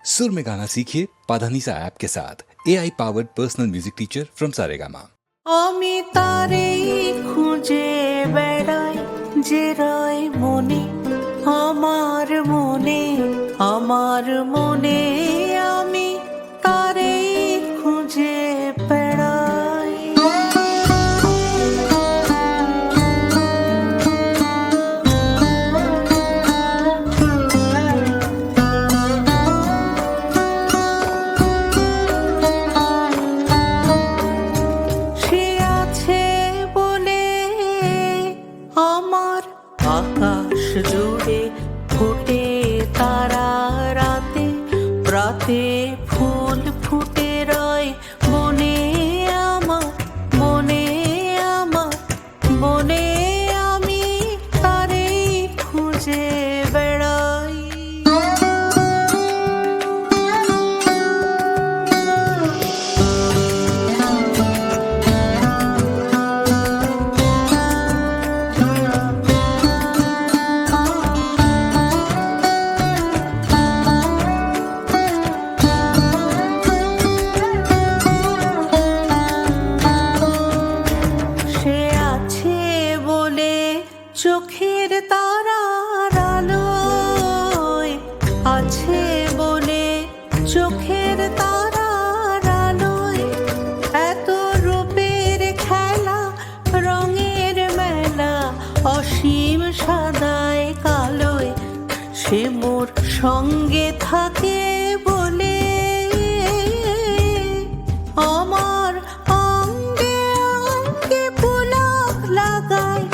सुर में गाना सीखिए पाधानीसा ऐप के साथ AI powered personal music teacher from Saregama. আমি তারেই খুঁজে বেড়াই যে রয় মনে আমার মনে আমার মনে আমি তারেই খুঁজে বেড়াই। সে আছে বলে আমার আকাশ জুড়ে ফোটে তারা রাতে রাতে ফুল ফুটে রয় বনে আমার বনে আমার বনে আমি তারেই খুঁজে বেড়াই। সে আছে বলে চোখের তারার আলোয় আছে বলে চোখের তারার আলোয় এত রূপের খেলা রঙের মেলা অসীম সাদায় কালোয় সে মোর সঙ্গে থাকে বলে আমার অঙ্গে অঙ্গে পুলক লাগায়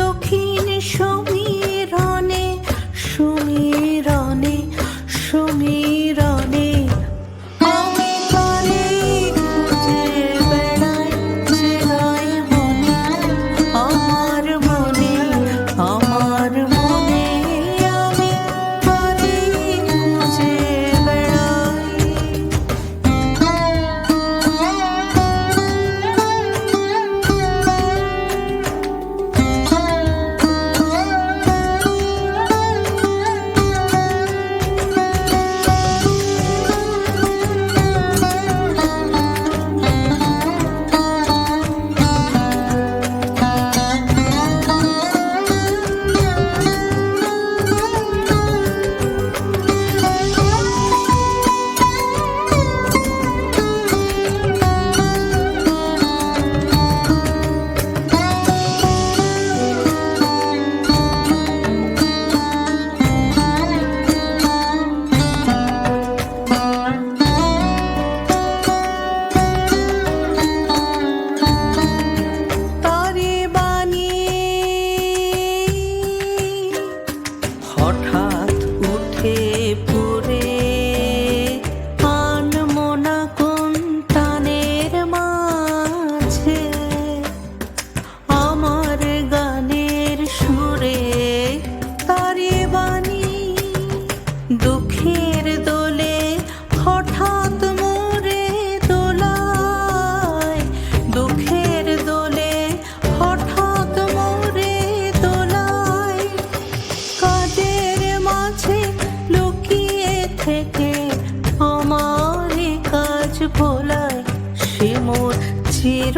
দক্ষিণ সমীরণে সমীরণে সমীরণে আমি তারেই খুঁজে বেড়াই যে রয় মনে আমার মনে আমার মনে আমি তারেই খুঁজে বেড়াই। তারে বানিয়ে হঠাৎ উঠে পড়ে আনমনা কোন টানের মাঝে আমার গানের সুরে তারে বানি দুঃখের দোলে হঠাৎ মোরে দোলায় দুঃখের দোলে হঠাৎ মোরে দোলায় কাজের মাঝে লুকিয়ে থেকে আমার কাজ ভোলায় সে মোর চির